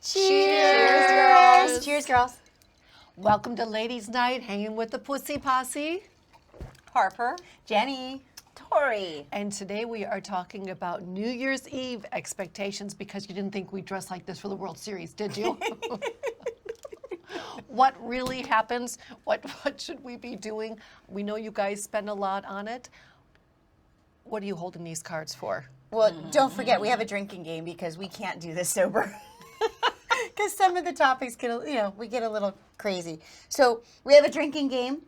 Cheers, girls. Cheers, girls. Welcome to Ladies' Night, hanging with the Pussy Posse. Harper. Jenny. Tori. And today we are talking about New Year's Eve expectations because you didn't think we'd dress like this for the World Series, did you? What really happens? What should we be doing? We know you guys spend a lot on it. What are you holding these cards for? Well, don't forget we have a drinking game because we can't do this sober. Because some of the topics we get a little crazy. So we have a drinking game.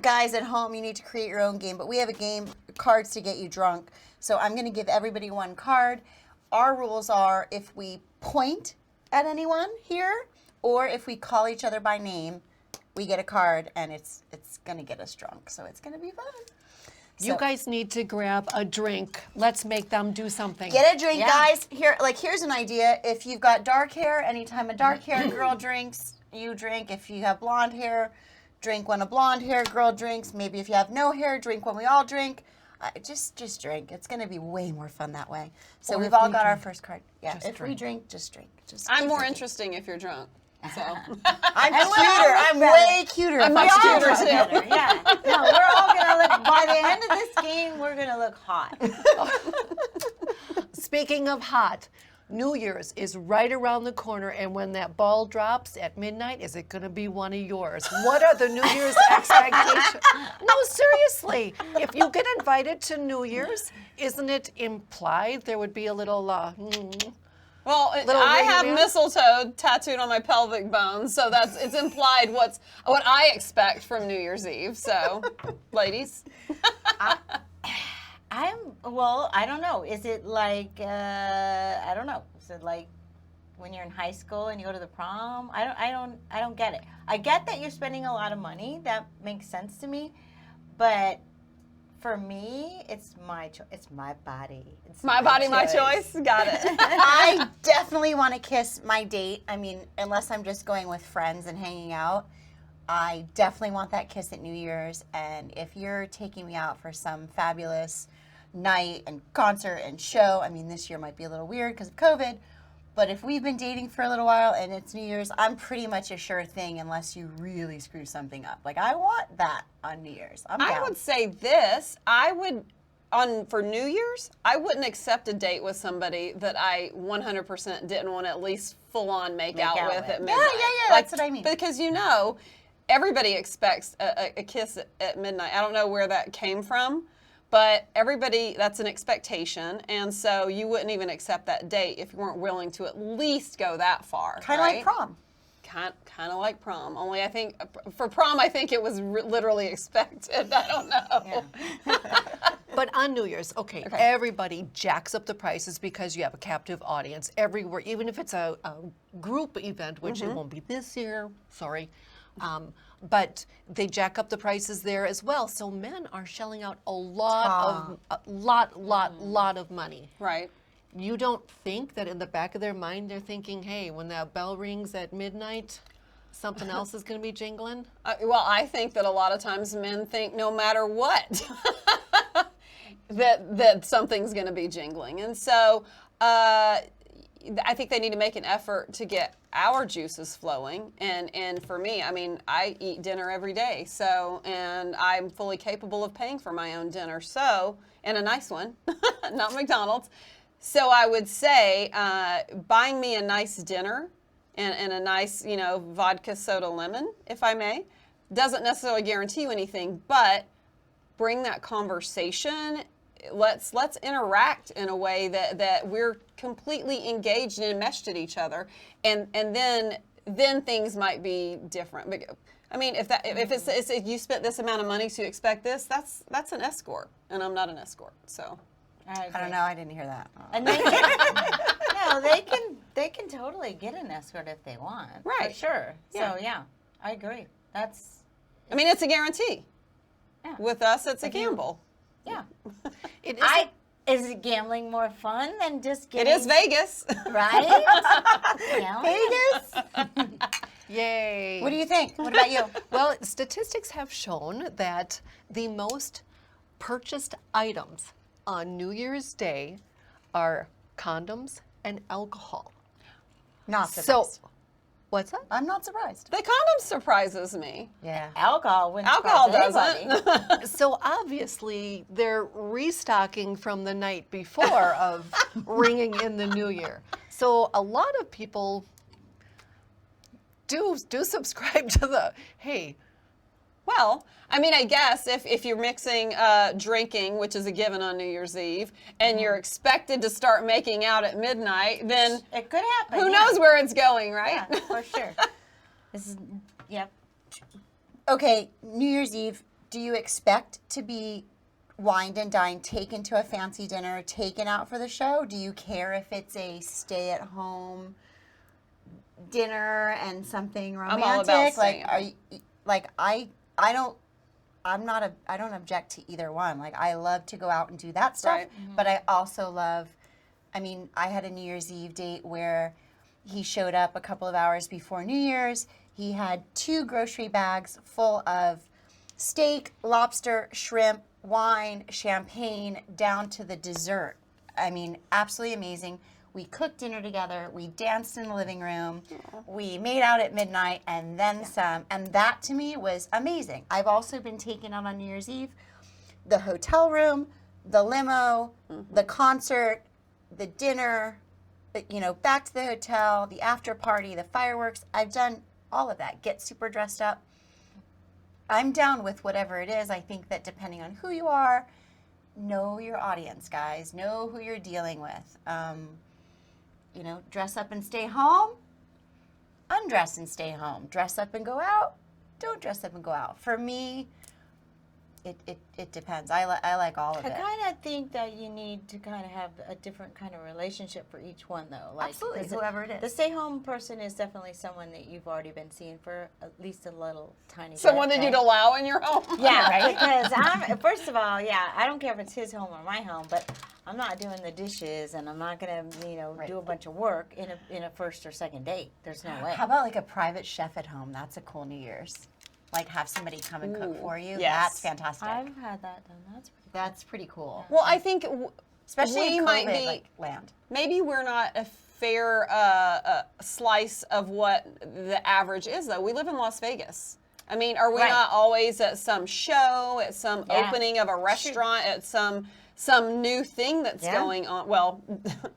Guys at home, you need to create your own game, but we have a game, cards to get you drunk. So I'm going to give everybody one card. Our rules are if we point at anyone here, or if we call each other by name, we get a card, and it's going to get us drunk. So it's going to be fun. You guys need to grab a drink. Let's make them do something. Get a drink, guys. Here's an idea. If you've got dark hair, anytime a dark hair girl drinks, you drink. If you have blonde hair, drink when a blonde hair girl drinks. Maybe if you have no hair, drink when we all drink. Just drink. It's going to be way more fun that way. So we've all got our first card. Yeah, if we drink, just drink. I'm more interesting if you're drunk. So I'm cuter. I'm way cuter. I'm much cuter too. Yeah. No, we're all gonna look. By the end of this game, we're gonna look hot. Speaking of hot, New Year's is right around the corner, and when that ball drops at midnight, is it going to be one of yours? What are the New Year's expectations? No, seriously. If you get invited to New Year's, isn't it implied there would be a little Well, I have mistletoe tattooed on my pelvic bone, so it's implied what I expect from New Year's Eve. So, ladies. I don't know. Is it like I don't know. Is it like when you're in high school and you go to the prom? I don't get it. I get that you're spending a lot of money. That makes sense to me, but for me, it's my choice. It's my body. It's my body, my choice. Got it. I definitely want to kiss my date. I mean, unless I'm just going with friends and hanging out, I definitely want that kiss at New Year's. And if you're taking me out for some fabulous night and concert and show, I mean, this year might be a little weird because of COVID, but if we've been dating for a little while and it's New Year's, I'm pretty much a sure thing unless you really screw something up. Like, I want that on New Year's. I'm down. I would say this. For New Year's, I wouldn't accept a date with somebody that I 100% didn't want to at least full on make out with at midnight. Yeah, that's what I mean. Because everybody expects a kiss at midnight. I don't know where that came from, but that's an expectation, and so you wouldn't even accept that date if you weren't willing to at least go that far. Kind of like prom. Kind of like prom. Only I think for prom, I think it was literally expected. I don't know. Yeah. But on New Year's, okay, everybody jacks up the prices because you have a captive audience everywhere, even if it's a group event, which it won't be this year, sorry. But they jack up the prices there as well. So men are shelling out a lot of money. Right. You don't think that in the back of their mind they're thinking, hey, when that bell rings at midnight, something else is going to be jingling? Well, I think that a lot of times men think no matter what that something's going to be jingling. And so I think they need to make an effort to get our juices flowing. And for me, I mean, I eat dinner every day. And I'm fully capable of paying for my own dinner. So, and a nice one, not McDonald's. So I would say buying me a nice dinner and a nice, vodka soda lemon, if I may, doesn't necessarily guarantee you anything, but bring that conversation. Let's interact in a way that we're completely engaged and enmeshed at each other, and then things might be different. But, I mean, if you spent this amount of money to expect this, that's an escort, and I'm not an escort, so. I don't know. I didn't hear that. And they can totally get an escort if they want. Right. For sure. Yeah. So yeah, I agree. It's a guarantee. Yeah. With us, it's a gamble. Yeah. Is Is gambling more fun than just getting? It is Vegas. Right? Vegas? Yay. What do you think? What about you? Well, statistics have shown that the most purchased items on New Year's Day are condoms and alcohol. Not So, surprised. what's that? I'm not surprised. The condom surprises me. Yeah. Alcohol wouldn't Alcohol surprise anybody. doesn't. So obviously they're restocking from the night before of ringing in the new year. So a lot of people do subscribe to the, hey, Well, I mean, I guess if you're mixing drinking, which is a given on New Year's Eve, and you're expected to start making out at midnight, then It could happen. who yeah. knows where it's going, right? Yeah, for sure. This is, yep. Okay, New Year's Eve, do you expect to be wined and dined, taken to a fancy dinner, taken out for the show? Do you care if it's a stay-at-home dinner and something romantic? I'm all about staying like, are you, like I don't. I don't object to either one. Like, I love to go out and do that stuff, Right. but I also love. I mean, I had a New Year's Eve date where he showed up a couple of hours before New Year's. He had 2 grocery bags full of steak, lobster, shrimp, wine, champagne, down to the dessert. I mean, absolutely amazing. We cooked dinner together. We danced in the living room. We made out at midnight and then some. And that to me was amazing. I've also been taken out on New Year's Eve. The hotel room, the limo, the concert, the dinner, back to the hotel, the after party, the fireworks. I've done all of that. Get super dressed up. I'm down with whatever it is. I think that depending on who you are, know your audience, guys. Know who you're dealing with. Dress up and stay home. Undress and stay home. Dress up and go out. Don't dress up and go out. For me, it depends. I like all of I it. kind of think that you need to kind of have a different kind of relationship for each one, though. Like, Absolutely, 'cause whoever it is. The stay-home person is definitely someone that you've already been seeing for at least a little tiny Someone bit. that you'd allow in your home. Yeah, right. Because first of all, I don't care if it's his home or my home, but I'm not doing the dishes, and I'm not gonna, do a bunch of work in a first or second date. There's no way. How about like a private chef at home? That's a cool New Year's. Like, have somebody come and cook for you. yes. That's fantastic. I've had that done. That's pretty cool. Well, I think Especially we in might COVID, be like, land. maybe we're not a fair slice of what the average is, though. We live in Las Vegas. I mean, are we Right. not always at some show, at some Yeah. opening of a restaurant, at some new thing that's Yeah. going on? Well,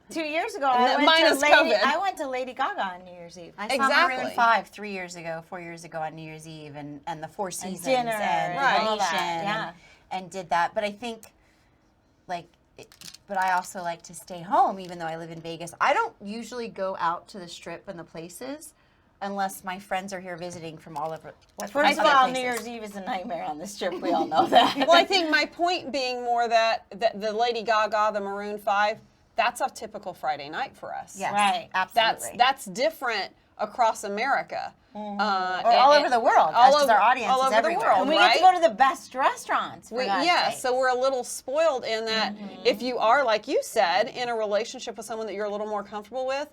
2 years ago, I minus COVID. went to Lady Gaga on New Year's Eve. I saw Exactly. Maroon 5 4 years ago on New Year's Eve, and the Four Seasons dinner and Right. Venetian all that, yeah. and did that. But I think, but I also like to stay home, even though I live in Vegas. I don't usually go out to the Strip and the places unless my friends are here visiting from all over. First of all, New Year's Eve is a nightmare on the Strip. We all know that. well, I think my point being more that the Lady Gaga, the Maroon 5, that's a typical Friday night for us. Yes, Right. absolutely. That's different across America. or all over the world. all Because over- our audience all is over the everywhere. world. And we right? get to go to the best restaurants. For God's Yeah, sake. so we're a little spoiled in that if you are, like you said, in a relationship with someone that you're a little more comfortable with,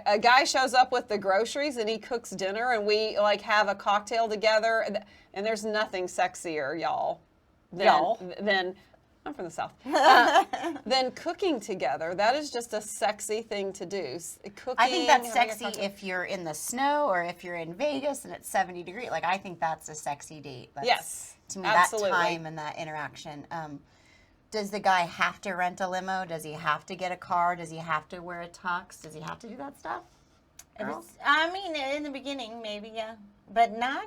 a guy shows up with the groceries and he cooks dinner and we like have a cocktail together and there's nothing sexier, y'all, than I'm from the South. Than cooking together. That is just a sexy thing to do. Cooking. I think that's having a sexy cocktail. if you're in the snow or if you're in Vegas and it's 70 degrees. Like, I think that's a sexy date. That's, Yes, to me, absolutely. that time and that interaction. Does the guy have to rent a limo? Does he have to get a car? Does he have to wear a tux? Does he have to do that stuff? If Girls? it's- I mean, in the beginning, maybe, yeah, but not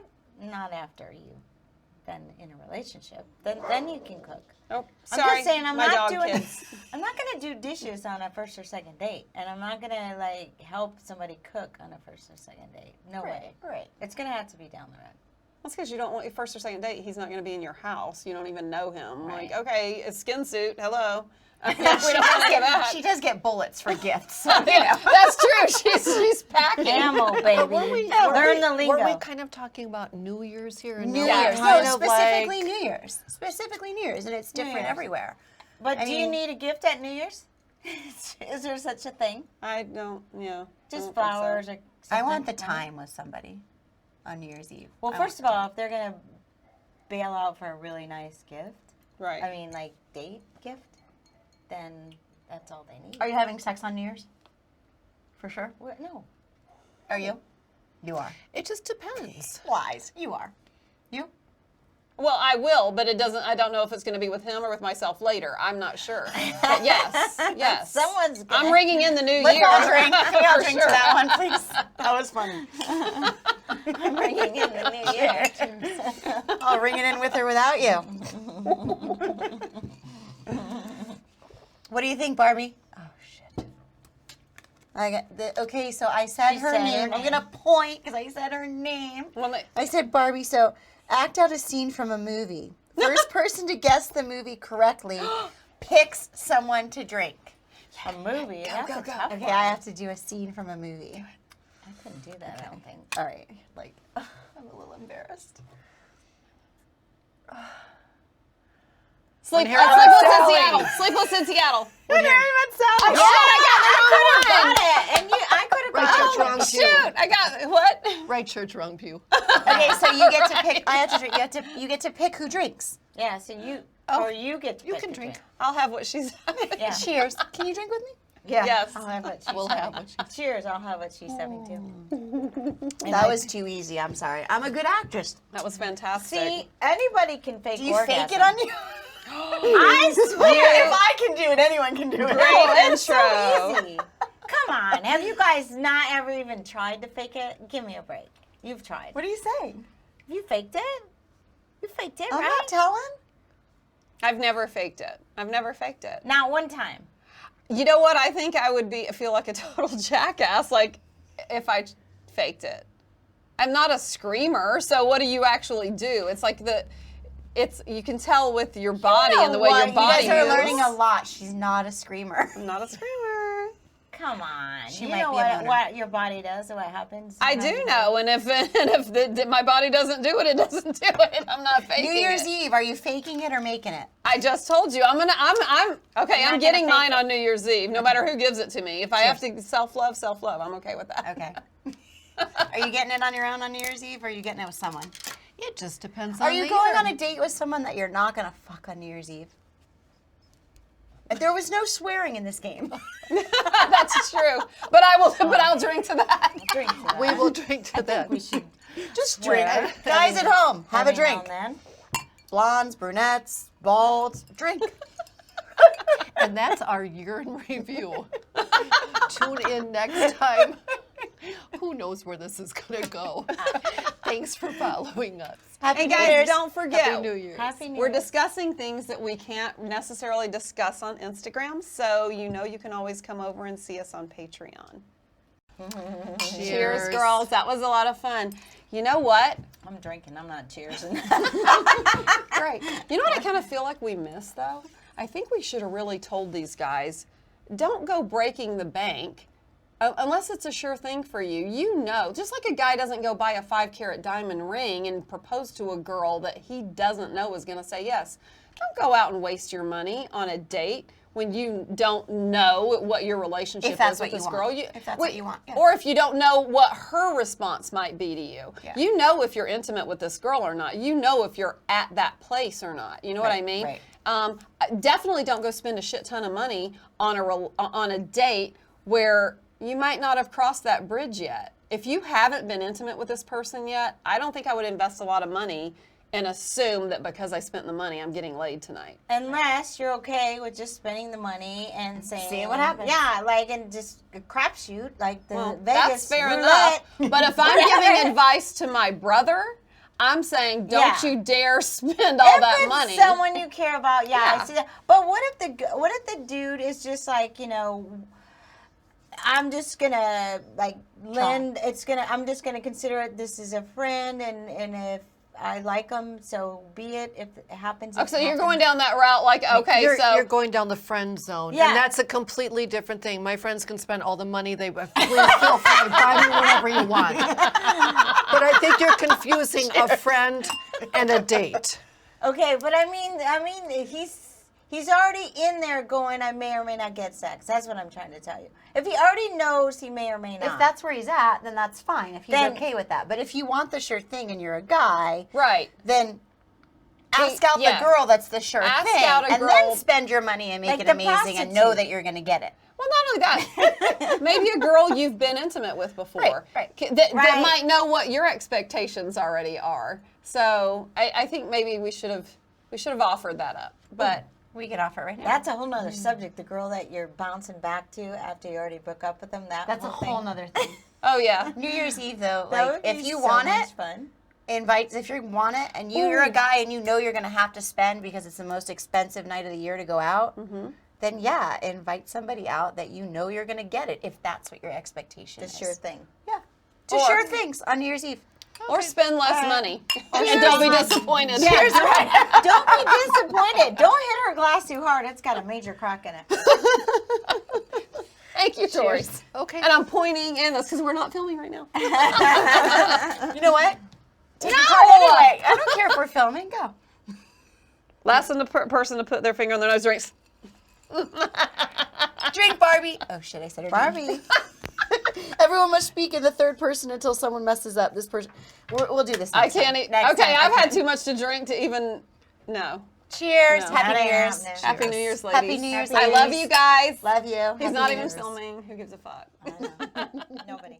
after you've been in a relationship. Then you can cook. Oh, I'm sorry, just saying, I'm my not dog doing. kids. I'm not gonna do dishes on a first or second date, and I'm not gonna like help somebody cook on a first or second date. No way. Right. It's gonna have to be down the road. That's because you don't want your first or second date. He's not going to be in your house. You don't even know him. Right. Like, okay, a skin suit. Hello. We don't want any of that. She does get bullets for gifts. That's true. She's packing. Ammo, baby. Learn the lingo. Were we kind of talking about New Year's here? And New now we're Year's. kind No, of specifically like- New Year's. Specifically New Year's, and it's different Year's. everywhere. But I do you mean- need a gift at New Year's? Is there such a thing? I don't, I Just don't think so. flowers or something? I want the No? time with somebody on New Year's Eve. Well, I first of want all, if they're gonna bail out for a really nice gift, Right. I mean, like date gift, then that's all they need. Are you having sex on New Year's? For sure. No. Are you? You are. It just depends. Wise. You are. You? Well, I will, but it doesn't. I don't know if it's going to be with him or with myself later. I'm not sure. But yes, yes. Someone's gonna- I'm ringing in the new Let's year. all drink. Can we all For drink sure. to that one, please? That was funny. I'm bringing in the new year. I'll ring it in with or without you. What do you think, Barbie? Oh shit. Okay, so I said her said her name. I'm name. gonna point because I said her name. Well, I said Barbie. So act out a scene from a movie. First person to guess the movie correctly picks someone to drink. A movie. That's a tough Okay, one. I have to do a scene from a movie. I couldn't do that. I don't think. All right, like I'm a little embarrassed. Here comes Sleepless in Sally. Seattle. Sleepless in Seattle. When Harry met Sally. Oh, shit, I got the wrong one. Got it. And I could have Right got church, it. wrong pew. Shoot, I got what? Right church, wrong pew. Okay, so you get to pick. I have to drink. You get to pick who drinks. Yeah, so you or you get to You pick can a drink. I'll have what she's having. Yeah. Cheers. Can you drink with me? Yeah. Yes. I'll have what she's We'll have what she's. Cheers, I'll have what she's having too. That was too easy. I'm sorry. I'm a good actress. That was fantastic. See, anybody can fake Do you orgasm. fake it on you? I swear. If I can do it, anyone can do it. Great It's so intro. easy. Come on, have you guys not ever even tried to fake it? Give me a break. You've tried. What are you saying? You faked it? You faked it, I'm right? not telling. I've never faked it. I've never faked it. Not one time. You know what? I think I would feel like a total jackass, like if I faked it. I'm not a screamer, so what do you actually do? It's like you can tell with your body and the way your body You guys are moves. learning a lot. She's not a screamer. I'm not a screamer. Come on. She You might know be a moaner. what your body does and what happens? I do know, and if my body doesn't do it, it doesn't do it. I'm not faking New Year's it. Eve, are you faking it or making it? I just told you. I'm gonna getting fake mine it. on New Year's Eve, no matter who gives it to me. If I have to self-love, I'm okay with that. Okay. Are you getting it on your own on New Year's Eve or are you getting it with someone? It just depends Are on you the going year. on a date with someone that you're not going to fuck on New Year's Eve? There was no swearing in this game. That's true. But I'll drink to that. Drink to that. We will drink to I that. think we should Just drink. Swear. Guys at home, have a every now drink. and then. Blondes, brunettes, balds, drink. And that's our year in review. Tune in next time. Who knows where this is going to go? Thanks for following us. Happy And New guys, Year's. don't forget, Happy New Year's. Happy New we're Year. discussing things that we can't necessarily discuss on Instagram, so you can always come over and see us on Patreon. Cheers, girls. That was a lot of fun. You know what? I'm drinking. I'm not cheersing. Great. You know what I kind of feel like we missed, though? I think we should have really told these guys, don't go breaking the bank unless it's a sure thing for you. You know, just like a guy doesn't go buy a 5-carat diamond ring and propose to a girl that he doesn't know is going to say yes. Don't go out and waste your money on a date when you don't know what your relationship If that's is with what you this want. girl. If that's what you want, yeah. Or if you don't know what her response might be to you. Yeah. You know if you're intimate with this girl or not. You know if you're at that place or not. You know what I mean? right. Definitely don't go spend a shit ton of money on a date where you might not have crossed that bridge yet. If you haven't been intimate with this person yet, I don't think I would invest a lot of money and assume that because I spent the money, I'm getting laid tonight. Unless you're okay with just spending the money and saying, Seeing what happens. Yeah, like, and just a crapshoot, like the Well, Vegas that's fair roulette. enough. But if I'm giving advice to my brother, I'm saying don't Yeah. you dare spend all If that it's money. someone you care about, yeah, Yeah. I see that. But what if the dude is just like, I'm just gonna like lend. I'm just gonna consider it. This is a friend, and if I like him, so be it. If it happens, Oh, it so you're happens. going down that route, like, okay, You're going down the friend zone. Yeah. And that's a completely different thing. My friends can spend all the money they please feel free. Buy me whatever you want. But I think you're confusing a friend and a date. Okay, but I mean, he's already in there going, I may or may not get sex. That's what I'm trying to tell you. If he already knows, he may or may not. If that's where he's at, then that's fine. If he's Then- okay with that. But if you want the sure thing and you're a guy, right. then ask out yeah. the girl that's the sure Ask thing, out a and girl- then spend your money and make Like it the amazing and know prostitute. that you're going to get it. Well, not only that, maybe a girl you've been intimate with before Right. That Right. might know what your expectations already are. So I think maybe we should have offered that up. But We could offer right now. That's a whole nother subject. The girl that you're bouncing back to after you already broke up with them. That's a whole nother thing. oh yeah, New Year's Eve though, That like would be if you so want much it, fun. invite. If you want it, and you're a guy and you know you're gonna have to spend because it's the most expensive night of the year to go out. Then yeah, invite somebody out that you know you're gonna get it if that's what your expectation The is. sure thing. Yeah. To Or- sure things on New Year's Eve. or spend less money and don't be disappointed. Cheers, right? Don't be disappointed. Don't hit her glass too hard. It's got a major crack in it. Thank you, Tori. Okay. And I'm pointing in this because we're not filming right now. You know what? Take a No! card anyway. I don't care if we're filming. Go. Last person to put their finger on their nose drinks. Drink, Barbie. Oh shit! I said her name. Barbie. Everyone must speak in the third person until someone messes up. This person. We'll do this. I Next can't time. eat. Next Okay, time. I've had too much to drink to even. No. Cheers. No. Happy That New ain't Year's. happening. Happy New Year's, ladies. Happy New Year's, I love ladies. you guys. Love you. He's Happy not New even Year's. filming. Who gives a fuck? Nobody.